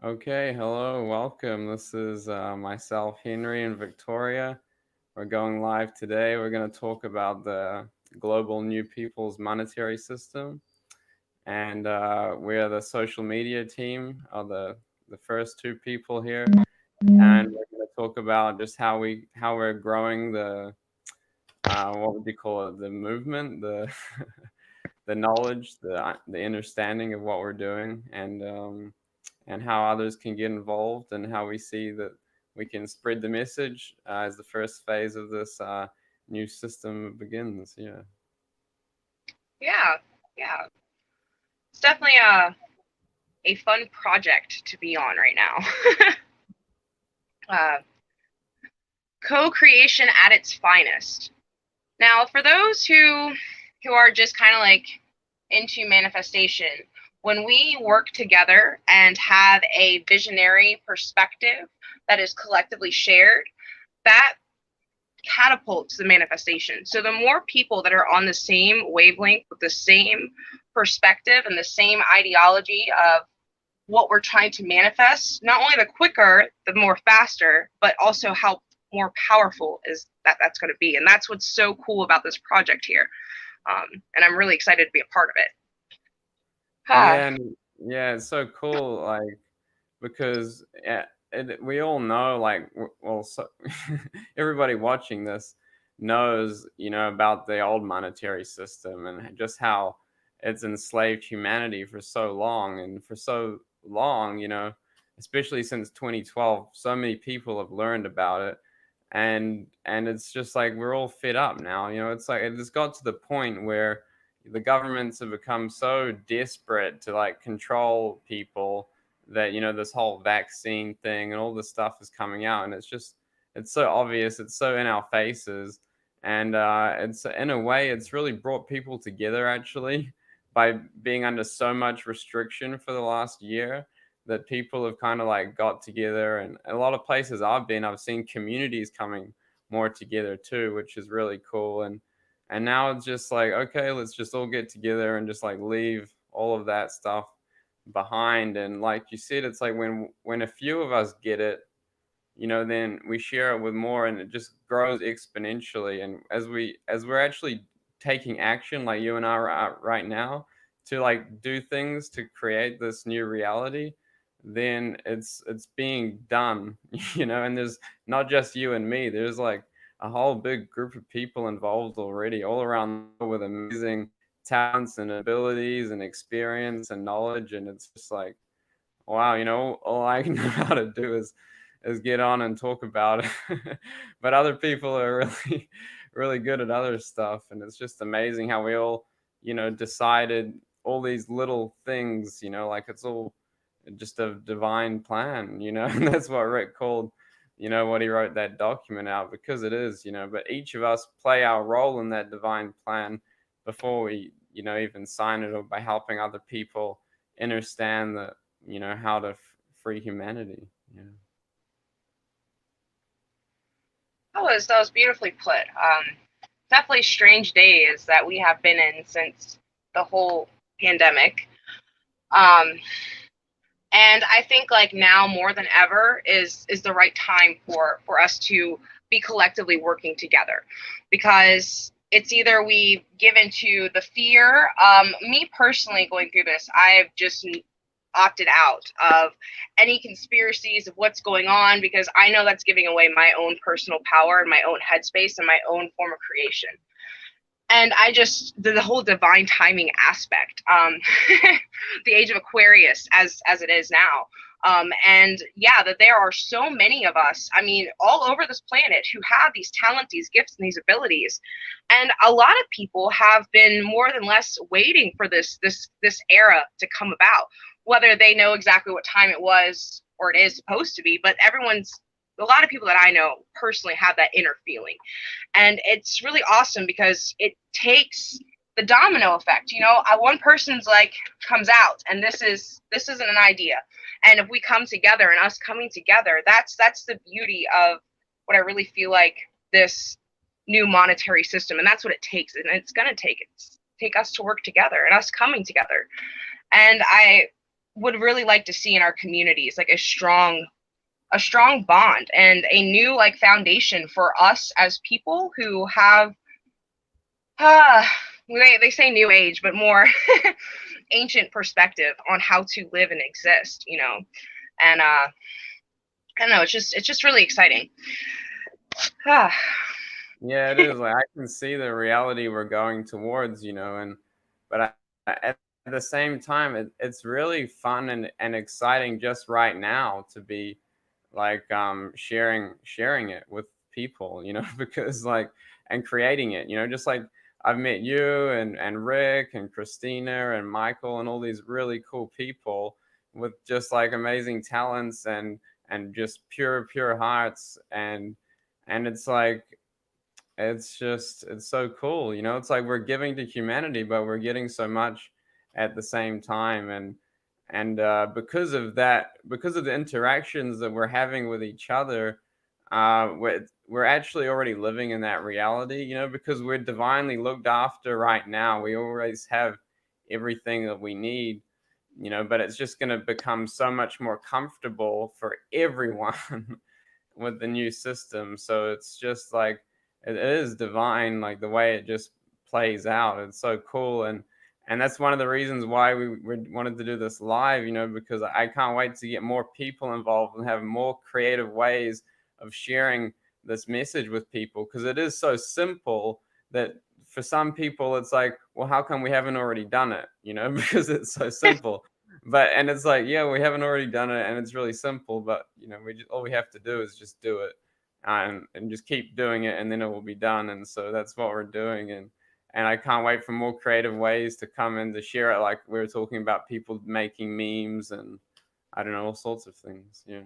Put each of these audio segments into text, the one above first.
Okay, hello, welcome. This is myself, Henry, and Victoria. We're going live today. We're going to talk about the global New People's Monetary System, and we're the social media team, are the first two people here, and we're going to talk about just how we're growing the what would you call it, the movement, the the knowledge, the understanding of what we're doing, and how others can get involved, and how we see that we can spread the message as the first phase of this new system begins. Yeah. Yeah, yeah. It's definitely a fun project to be on right now. uh, Co-creation at its finest. Now, for those who are just kind of like into manifestation, when we work together and have a visionary perspective that is collectively shared, that catapults the manifestation. So the more people that are on the same wavelength with the same perspective and the same ideology of what we're trying to manifest, not only the quicker, the more faster, but also how more powerful is that's going to be. And that's what's so cool about this project here. And I'm really excited to be a part of it. Ah, Yeah, and yeah, it's so cool, like, because we all know, like, well, so everybody watching this knows, about the old monetary system and just how it's enslaved humanity for so long, and for so long, especially since 2012, so many people have learned about it, and it's just like we're all fed up now. It's like it just got to the point where the governments have become so desperate to like control people that this whole vaccine thing and all this stuff is coming out, and it's so obvious, it's so in our faces, and it's in a way it's really brought people together actually by being under so much restriction for the last year, that people have kind of like got together. And a lot of places I've seen communities coming more together too, which is really cool. And now it's just like, okay, let's just all get together and just like leave all of that stuff behind. And like you said, it's like when a few of us get it, then we share it with more, and it just grows exponentially. And as we're actually taking action, like you and I are right now, to like do things to create this new reality, then it's being done. And there's not just you and me, there's like a whole big group of people involved already all around the world with amazing talents and abilities and experience and knowledge. And it's just like, wow, all I know how to do is get on and talk about it. But other people are really really good at other stuff, and it's just amazing how we all, decided all these little things, like it's all just a divine plan, and that's what Rick called, what he wrote that document out, because it is, but each of us play our role in that divine plan before we, even sign it, or by helping other people understand that, how to free humanity. Yeah. that was beautifully put. Definitely strange days that we have been in since the whole pandemic. Um, and I think like now more than ever is the right time for us to be collectively working together, because it's either we give into the fear. Me personally, going through this, I've just opted out of any conspiracies of what's going on, because I know that's giving away my own personal power and my own headspace and my own form of creation. And I just the whole divine timing aspect, the age of Aquarius as it is now. And yeah, that there are so many of us, I mean, all over this planet who have these talents, these gifts, and these abilities. And a lot of people have been more than less waiting for this era to come about, whether they know exactly what time it was or it is supposed to be. But a lot of people that I know personally have that inner feeling. And it's really awesome because it takes the domino effect. One person's like comes out, and this isn't an idea, and if we come together, and us coming together, that's the beauty of what I really feel like this new monetary system. And that's what it takes, and it's going to take us to work together and us coming together. And I would really like to see in our communities, like a strong bond and a new like foundation for us as people who have uh, they say new age, but more ancient perspective on how to live and exist, you know. And I don't know, it's just really exciting. Yeah, it is. Like I can see the reality we're going towards, you know, and but at the same time, it's really fun and exciting just right now to be like sharing it with people, you know, because like and creating it, you know, just like I've met you and Rick and Christina and Michael and all these really cool people with just like amazing talents and just pure hearts and it's like it's so cool, you know. It's like we're giving to humanity, but we're getting so much at the same time, and because of that, because of the interactions that we're having with each other, we're actually already living in that reality, you know, because we're divinely looked after right now. We always have everything that we need, you know, but it's just going to become so much more comfortable for everyone with the new system. So it's just like it is divine, like the way it just plays out. It's so cool, and that's one of the reasons why we wanted to do this live, you know, because I can't wait to get more people involved and have more creative ways of sharing this message with people, because it is so simple that for some people it's like, well, how come we haven't already done it, you know, because it's so simple. But and it's like, yeah, we haven't already done it and it's really simple, but you know, all we have to do is just do it, and just keep doing it and then it will be done. And so that's what we're doing, and I can't wait for more creative ways to come in to share it, like we were talking about people making memes and I don't know, all sorts of things. Yeah.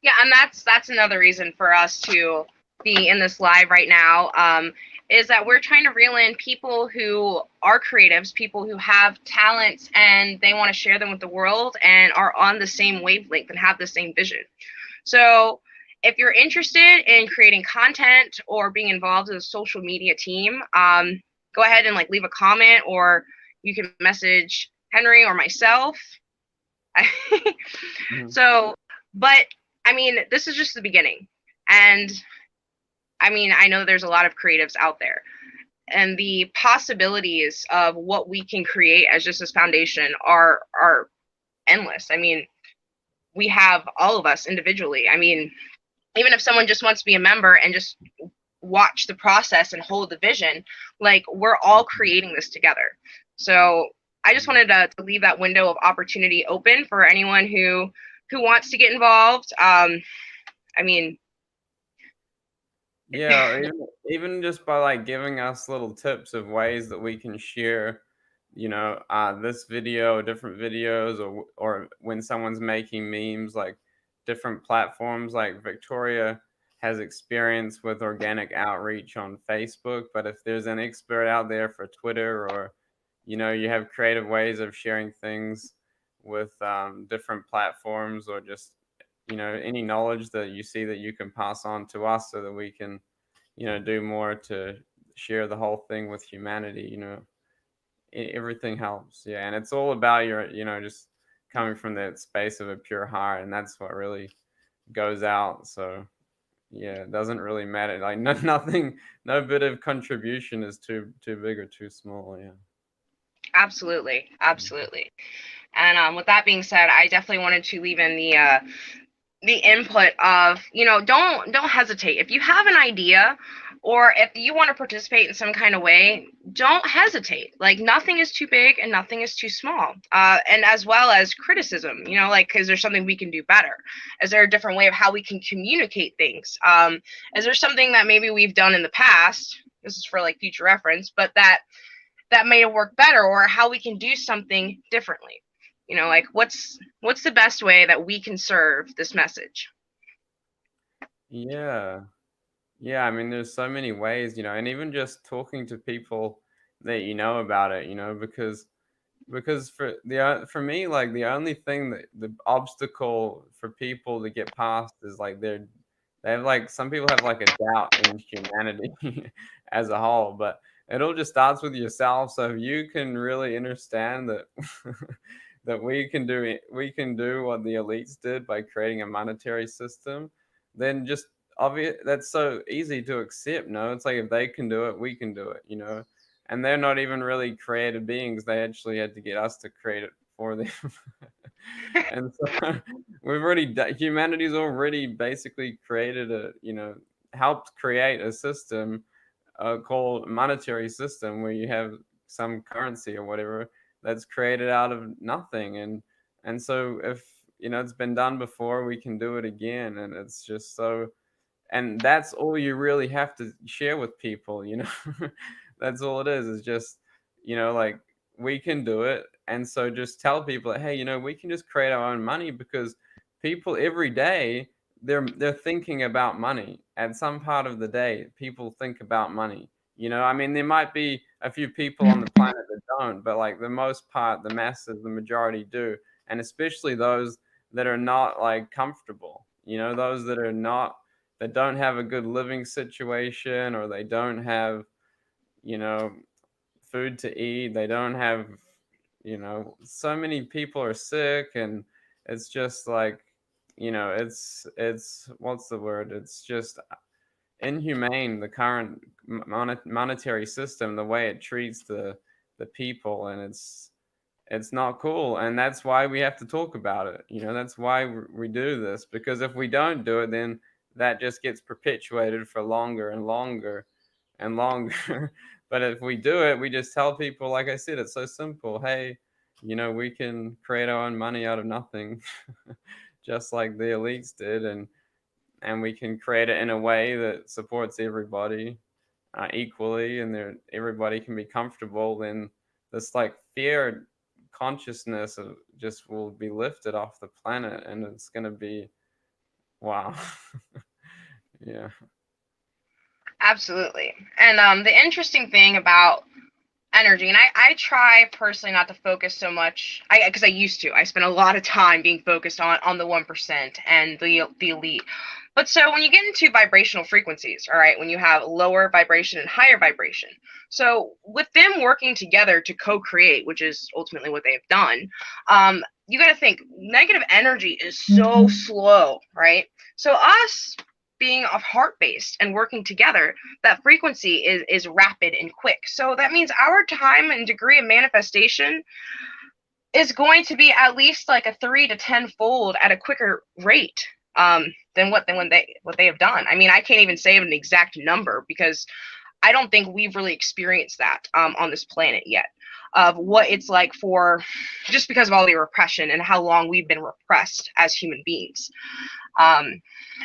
Yeah, and that's another reason for us to be in this live right now, is that we're trying to reel in people who are creatives, people who have talents, and they want to share them with the world and are on the same wavelength and have the same vision. So if you're interested in creating content or being involved in a social media team, go ahead and like leave a comment, or you can message Henry or myself. Mhm. So, but I mean, this is just the beginning. And I mean, I know there's a lot of creatives out there, and the possibilities of what we can create as just this foundation are endless. I mean, we have all of us individually. I mean, even if someone just wants to be a member and just watch the process and hold the vision, like we're all creating this together. So I just wanted to leave that window of opportunity open for anyone who wants to get involved. I mean, Yeah, even just by like giving us little tips of ways that we can share, you know, this video, different videos, or when someone's making memes, like different platforms. Like Victoria has experience with organic outreach on Facebook, but if there's an expert out there for Twitter, or you know, you have creative ways of sharing things with different platforms, or just you know, any knowledge that you see that you can pass on to us so that we can, you know, do more to share the whole thing with humanity, you know, everything helps. Yeah. And it's all about your, you know, just coming from that space of a pure heart. And that's what really goes out. So, yeah, it doesn't really matter. Like, nothing, no bit of contribution is too big or too small. Yeah. absolutely, absolutely. And with that being said, I definitely wanted to leave in the input of, you know, don't hesitate. If you have an idea or if you want to participate in some kind of way, don't hesitate. Like nothing is too big and nothing is too small. And as well as criticism, you know, like, is there something we can do better? Is there a different way of how we can communicate things? Is there something that maybe we've done in the past? This is for like future reference, but that may have worked better, or how we can do something differently. You know, like what's the best way that we can serve this message? Yeah. Yeah. I mean, there's so many ways, you know, and even just talking to people that you know about it, you know, because for me, like the only thing that the obstacle for people to get past is like they have like, some people have like a doubt in humanity as a whole, but it all just starts with yourself. So if you can really understand that that we can do what the elites did by creating a monetary system, then just obvious that's so easy to accept. No, it's like if they can do it, we can do it. And they're not even really creative beings. They actually had to get us to create it for them. And so humanity's already basically created helped create a system called monetary system, where you have some currency or whatever that's created out of nothing. And so if it's been done before, we can do it again. And it's just so, and that's all you really have to share with people. That's all it is just like, we can do it. And so just tell people that, hey, we can just create our own money, because people every day, they're thinking about money. At some part of the day, people think about money. I mean, there might be a few people on the planet that don't, but like the most part, the masses, the majority do. And especially those that are not like comfortable, those that don't have a good living situation, or they don't have, you know, food to eat. They don't have, so many people are sick, and it's just like, it's what's the word? It's just inhumane, the current monetary system, the way it treats the people, and it's not cool. And that's why we have to talk about it. That's why we do this, because if we don't do it, then that just gets perpetuated for longer and longer and longer. But if we do it, we just tell people, like I said, it's so simple. Hey, we can create our own money out of nothing, just like the elites did. And we can create it in a way that supports everybody equally, and everybody can be comfortable. Then this like fear consciousness just will be lifted off the planet, and it's going to be wow. Yeah. Absolutely. And the interesting thing about energy, and I try personally not to focus so much, because I used to. I spent a lot of time being focused on the 1% and the elite. But so when you get into vibrational frequencies, all right, when you have lower vibration and higher vibration, so with them working together to co-create, which is ultimately what they have done, you got to think negative energy is so slow, right? So us being of heart-based and working together, that frequency is rapid and quick. So that means our time and degree of manifestation is going to be at least like a 3 to 10 fold at a quicker rate than what they have done. I mean, I can't even say an exact number, because I don't think we've really experienced that on this planet yet, of what it's like for, just because of all the repression and how long we've been repressed as human beings.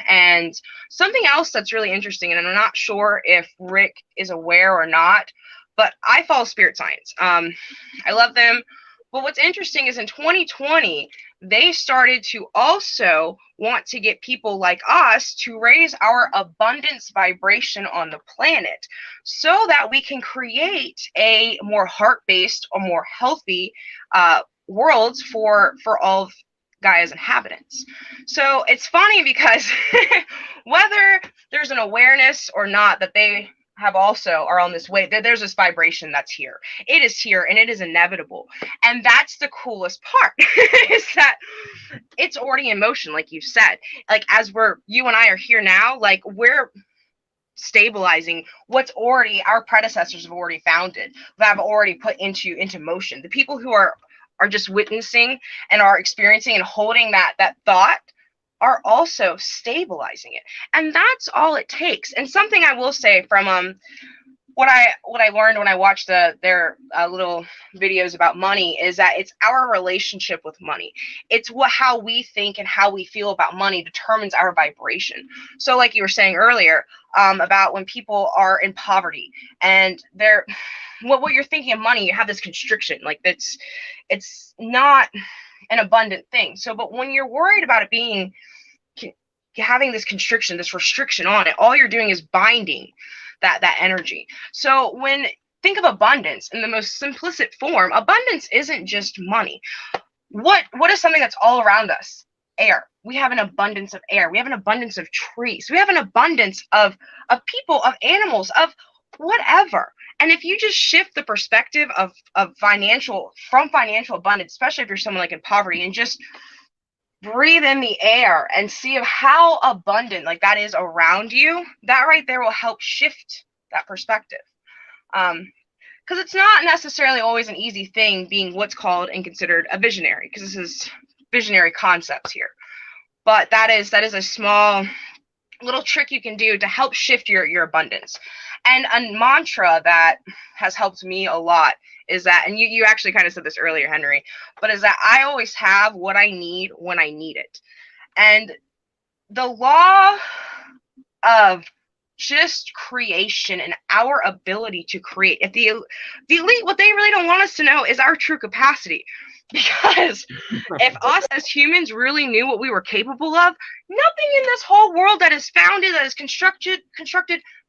And something else that's really interesting, and I'm not sure if Rick is aware or not, but I follow Spirit Science. I love them. But what's interesting is in 2020, they started to also want to get people like us to raise our abundance vibration on the planet, so that we can create a more heart-based or more healthy worlds for all of Gaia's inhabitants. So it's funny because whether there's an awareness or not that they have also are on this way, there's this vibration that's here. It is here, and it is inevitable. And that's the coolest part, is that it's already in motion, like you said. Like, as you and I are here now, like, we're stabilizing what's already our predecessors have already founded, that have already put into motion. The people who are just witnessing and are experiencing and holding that thought are also stabilizing it. And that's all it takes. And something I will say from what I learned when I watched their little videos about money is that it's our relationship with money. It's how we think and how we feel about money determines our vibration. So like you were saying earlier, about when people are in poverty and they're what you're thinking of money, you have this constriction, like it's not an abundant thing. So, but when you're worried about it being having this constriction, this restriction on it, all you're doing is binding that energy. So think of abundance in the most simplistic form. Abundance isn't just money. What is something that's all around us? Air. We have an abundance of air. We have an abundance of trees. We have an abundance of people, of animals, of whatever. And if you just shift the perspective of financial abundance, especially if you're someone like in poverty, and just breathe in the air and see how abundant like that is around you, that right there will help shift that perspective. Because it's not necessarily always an easy thing being what's called and considered a visionary, because this is visionary concepts here. But that is a small little trick you can do to help shift your abundance. And a mantra that has helped me a lot is that, and you actually kind of said this earlier, Henry, but is that I always have what I need when I need it. And the law of just creation and our ability to create, if the elite, what they really don't want us to know is our true capacity. Because if us as humans really knew what we were capable of, nothing in this whole world that is founded, that is constructed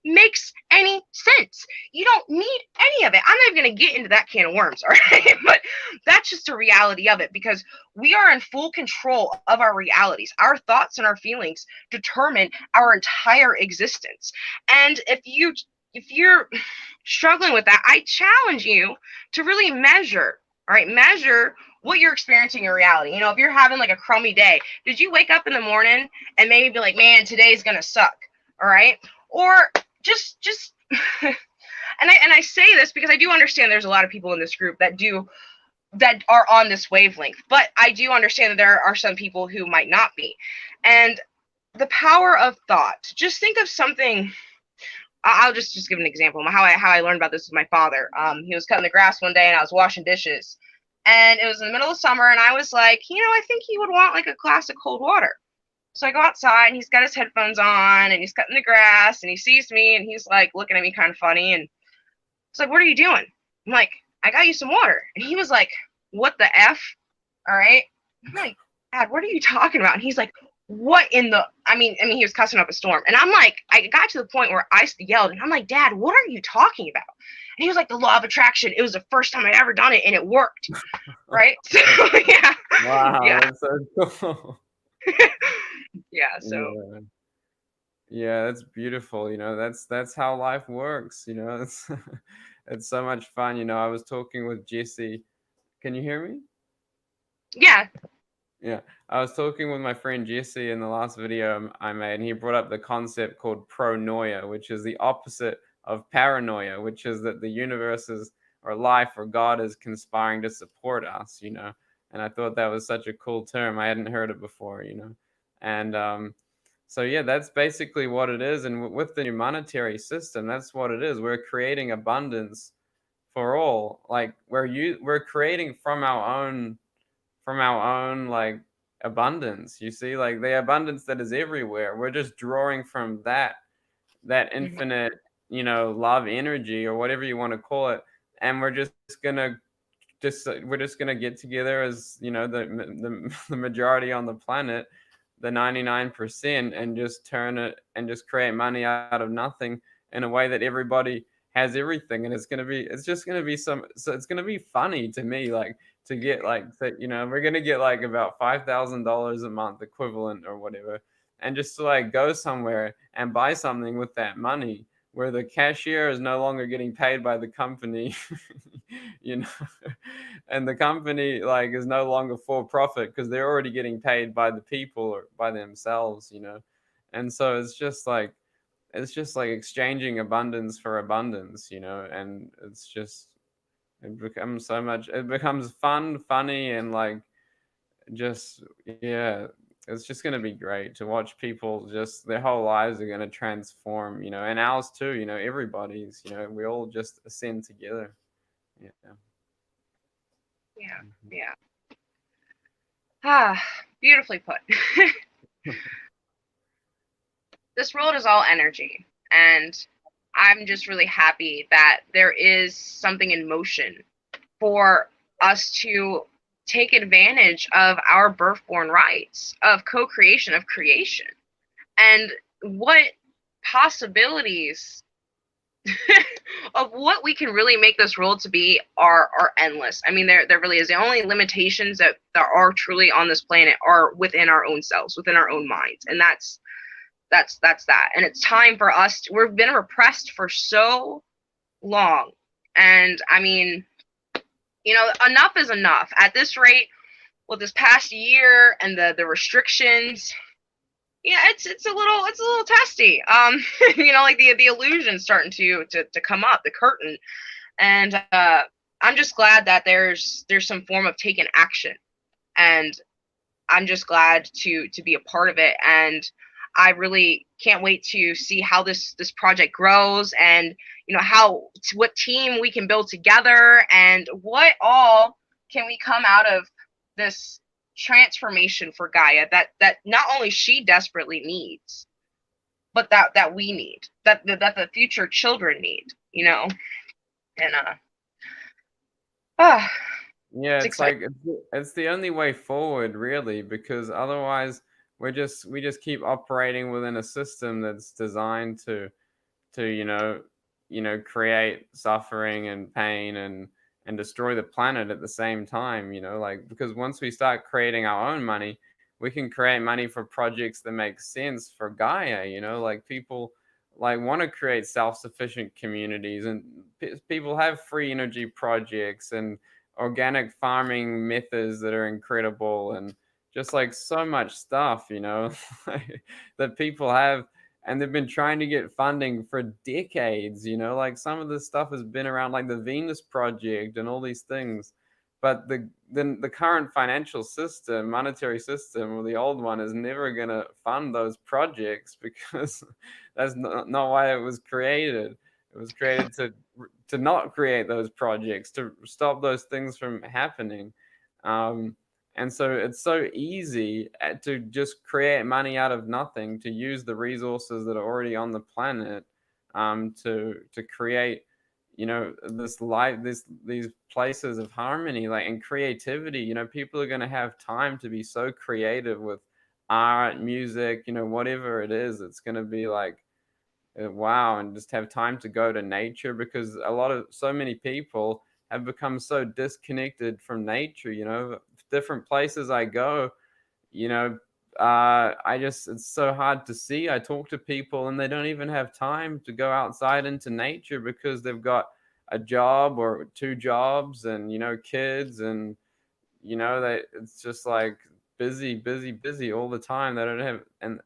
makes any sense. You don't need any of it. I'm not even going to get into that can of worms, all right? But that's just a reality of it, because we are in full control of our realities. Our thoughts and our feelings determine our entire existence. And if you're struggling with that, I challenge you to really measure, all right? Measure what you're experiencing in reality. You know, if you're having like a crummy day, did you wake up in the morning and maybe be like, man, today's gonna suck, all right? Or just and I say this because I do understand there's a lot of people in this group that are on this wavelength, but I do understand that there are some people who might not be. And the power of thought. Just think of something. I'll just give an example. How I learned about this with my father. He was cutting the grass one day and I was washing dishes. And it was in the middle of summer, and I was like, I think he would want like a glass of cold water. So I go outside, and he's got his headphones on, and he's cutting the grass, and he sees me, and he's like looking at me kind of funny, and he's like, "What are you doing?" I'm like, "I got you some water." And he was like, "What the F?" All right. I'm like, "Dad, what are you talking about?" And he's like, "What in the?" I mean, he was cussing up a storm, and I'm like, I got to the point where I yelled, and I'm like, "Dad, what are you talking about?" And he was like, "The law of attraction. It was the first time I'd ever done it, and it worked." Right? So, yeah. Wow, Yeah. that's so cool. Yeah. So. Yeah, that's beautiful. That's how life works. It's so much fun. I was talking with Jesse. Can you hear me? Yeah. Yeah, I was talking with my friend Jesse in the last video I made, and he brought up the concept called pronoia, which is the opposite of paranoia, which is that the universe is, or life, or God is conspiring to support us. And I thought that was such a cool term. I hadn't heard it before. And so yeah, that's basically what it is. And with the new monetary system, that's what it is. We're creating abundance for all. Like we're creating from our own like abundance. You see, like the abundance that is everywhere. We're just drawing from that infinite, love energy, or whatever you want to call it. And we're just gonna get together as the majority on the planet, the 99%, and just turn it and just create money out of nothing in a way that everybody has everything. And it's just gonna be so it's gonna be funny to me, like to get like that, we're gonna get like about $5,000 a month equivalent or whatever, and just to like go somewhere and buy something with that money, where the cashier is no longer getting paid by the company, and the company like is no longer for profit because they're already getting paid by the people or by themselves, and so it's just like exchanging abundance for abundance, and it becomes fun, funny, and like just, yeah, it's just going to be great to watch people, just their whole lives are going to transform, and ours too, everybody's, we all just ascend together. Yeah. Yeah. Yeah. Beautifully put. This world is all energy, and I'm just really happy that there is something in motion for us to take advantage of our birth-born rights of co-creation, of creation, and what possibilities of what we can really make this world to be are endless. I mean, there really is. The only limitations that are truly on this planet are within our own selves, within our own minds, and that's that. And it's time for us. We've been repressed for so long And I mean, enough is enough. At this rate, with this past year and the restrictions, yeah, it's a little testy. Like the illusion starting to come up, the curtain, and I'm just glad that there's some form of taking action, and I'm just glad to be a part of it, and I really can't wait to see how this project grows, and what team we can build together, and what all can we come out of this transformation for Gaia that not only she desperately needs, but that we need, that the future children need, and ah, Yeah, it's it's exciting. like it's the only way forward, really, because otherwise we just keep operating within a system that's designed to create suffering and pain and destroy the planet at the same time. Like, because once we start creating our own money, we can create money for projects that make sense for Gaia. Like, people like want to create self-sufficient communities, and people have free energy projects and organic farming methods that are incredible, and just like so much stuff, that people have, and they've been trying to get funding for decades. Like, some of this stuff has been around, like the Venus Project and all these things, but the current financial system, monetary system, or the old one, is never going to fund those projects because that's not why it was created. It was created to not create those projects, to stop those things from happening. um, and so it's so easy to just create money out of nothing, to use the resources that are already on the planet, to create, this life, these places of harmony, like, and creativity. People are going to have time to be so creative with art, music, whatever it is. It's going to be like, wow, and just have time to go to nature, because so many people have become so disconnected from nature. Different places I go, you know it's so hard to see. I talk to people and they don't even have time to go outside into nature because they've got a job or two jobs, and kids, and it's just like busy, busy, busy all the time. They don't have,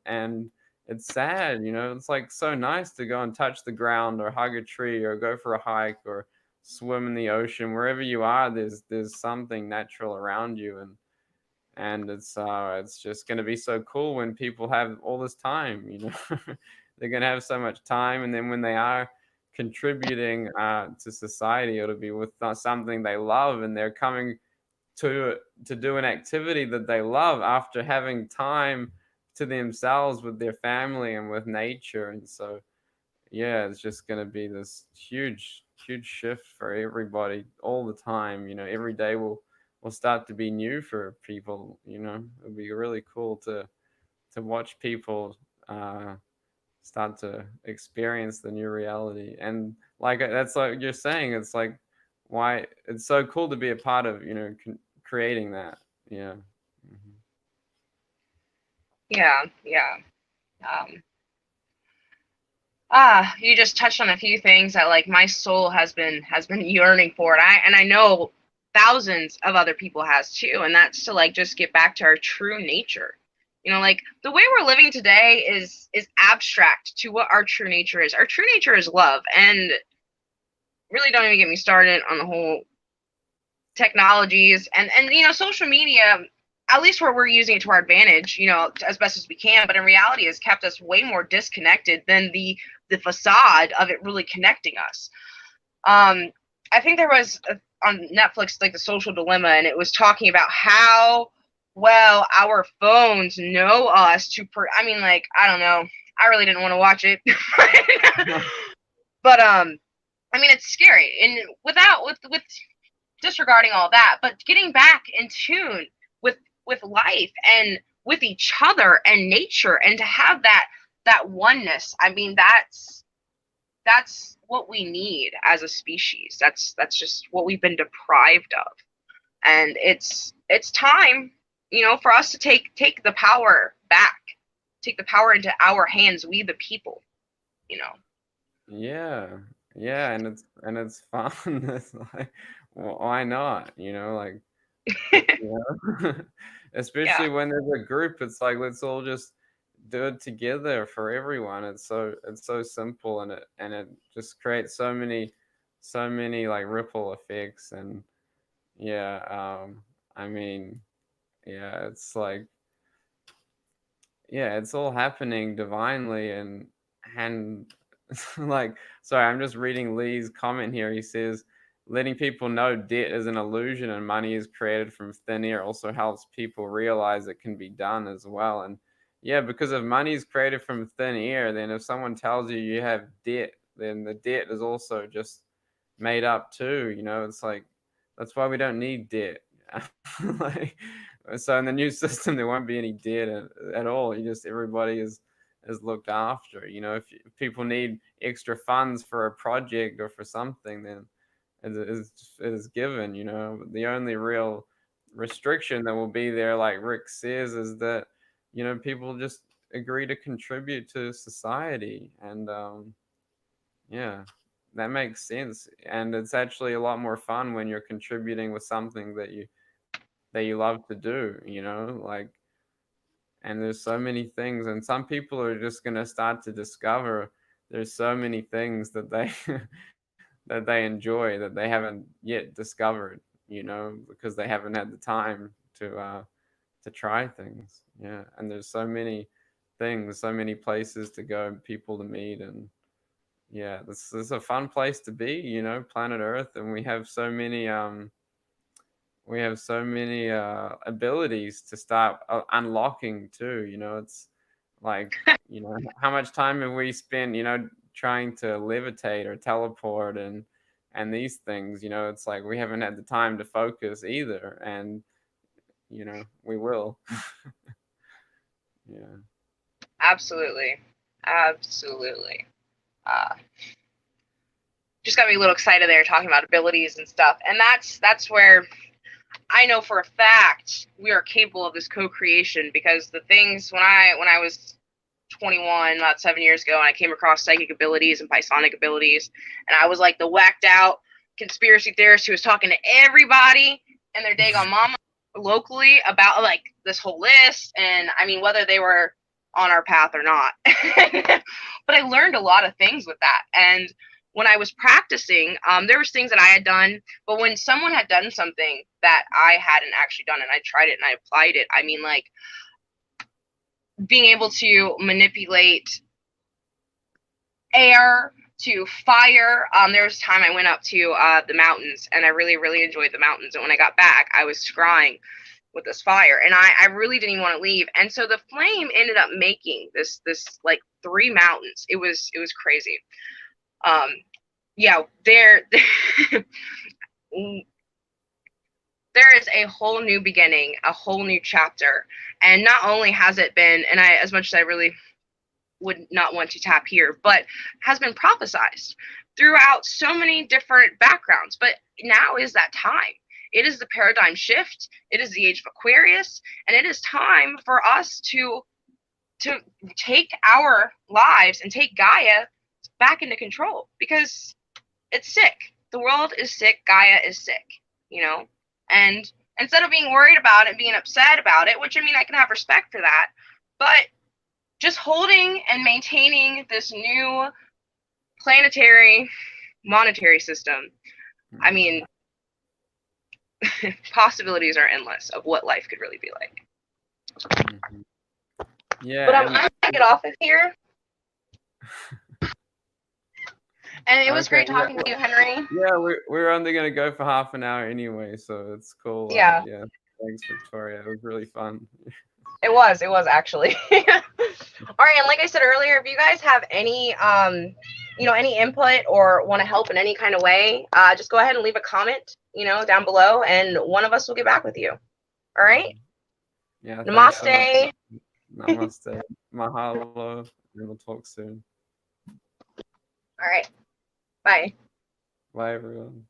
and it's sad. It's like so nice to go and touch the ground, or hug a tree, or go for a hike, or swim in the ocean. Wherever you are, there's something natural around you, and it's just going to be so cool when people have all this time. They're going to have so much time, and then when they are contributing to society, it'll be with something they love, and they're coming to do an activity that they love after having time to themselves with their family and with nature. And so, yeah, it's just going to be this huge, huge shift for everybody all the time. Every day will start to be new for people. It'll be really cool to watch people start to experience the new reality. And like, that's like you're saying, it's like, why it's so cool to be a part of, creating that. Yeah. Mhm. Yeah. Um, you just touched on a few things that, like, my soul has been yearning for, and I know thousands of other people has too, and that's to, like, just get back to our true nature. Like, the way we're living today is abstract to what our true nature is. Our true nature is love, and really, don't even get me started on the whole technologies and social media, at least where we're using it to our advantage, as best as we can, but in reality has kept us way more disconnected than the facade of it really connecting us. I think there was on Netflix, like, The Social Dilemma, and it was talking about how well our phones know us I mean, like, I don't know, I really didn't want to watch it. But I mean, it's scary, and with disregarding all that, but getting back in tune with life and with each other and nature, and to have that oneness. I mean, that's what we need as a species. That's just what we've been deprived of, and it's time, for us to take the power back, take the power into our hands, we the people. Yeah. yeah, and it's fun. It's like, why not? You know, like, you know, Yeah, especially when there's a group, it's like let's all just do it together for everyone. It's so simple, and it just creates so many like ripple effects, and yeah, I mean, yeah, it's like yeah, it's all happening divinely, and like sorry, I'm just reading Lee's comment here. He says letting people know debt is an illusion and money is created from thin air also helps people realize it can be done as well. And yeah, because if money is created from thin air, then if someone tells you you have debt, then the debt is also just made up too. You know, it's like that's why we don't need debt. Like so in the new system there won't be any debt at all. You just everybody is looked after. You know, if people need extra funds for a project or for something, then it is given. You know, the only real restriction that will be there, like Rick says, is that you know people just agree to contribute to society, and yeah, that makes sense. And it's actually a lot more fun when you're contributing with something that you love to do. You know, like and there's so many things and some people are just going to start to discover there's so many things that they that they enjoy that they haven't yet discovered, you know, because they haven't had the time to try things. Yeah, and there's so many things, so many places to go, people to meet, and yeah, this is a fun place to be, you know, planet Earth, and we have so many abilities to start unlocking too. You know, it's like you know how much time have we spent, you know, trying to levitate or teleport and these things. You know, it's like we haven't had the time to focus either, and you know we will. Yeah. absolutely, absolutely. Uh, just got me a little excited there talking about abilities and stuff, and that's where I know for a fact we are capable of this co-creation because the things when I was 21, about 7 years ago, and I came across psychic abilities and psionic abilities, and I was like the whacked out conspiracy theorist who was talking to everybody and their daggone mama locally about like this whole list, and I mean whether they were on our path or not. But I learned a lot of things with that, and when I was practicing, there was things that I had done, but when someone had done something that I hadn't actually done and I tried it and I applied it, I mean like being able to manipulate air to fire. There was a time I went up to the mountains and I really, really enjoyed the mountains. And when I got back, I was scrying with this fire and I really didn't even want to leave. And so the flame ended up making this like 3 mountains. It was crazy. Um, yeah, there is a whole new beginning, a whole new chapter. And not only has it been, and I, as much as I really would not want to tap here, but has been prophesized throughout so many different backgrounds. But now is that time. It is the paradigm shift. It is the age of Aquarius, and it is time for us to take our lives and take Gaia back into control because it's sick. The world is sick. Gaia is sick. You know, and instead of being worried about it, being upset about it, which I mean I can have respect for that, but just holding and maintaining this new planetary monetary system, I mean, possibilities are endless of what life could really be like. Mm-hmm. But Yeah, I'm going to get off of here. And it was okay, great talking to you, Henry. yeah, we're only gonna go for half an hour anyway, so it's cool. Yeah, Yeah, thanks, Victoria. It was really fun. it was actually. All right, and like I said earlier, if you guys have any any input or want to help in any kind of way, just go ahead and leave a comment, down below, and one of us will get back with you. All right. Yeah, thanks so much. Namaste. Namaste. Mahalo, and we'll talk soon. All right. Bye. Bye, everyone.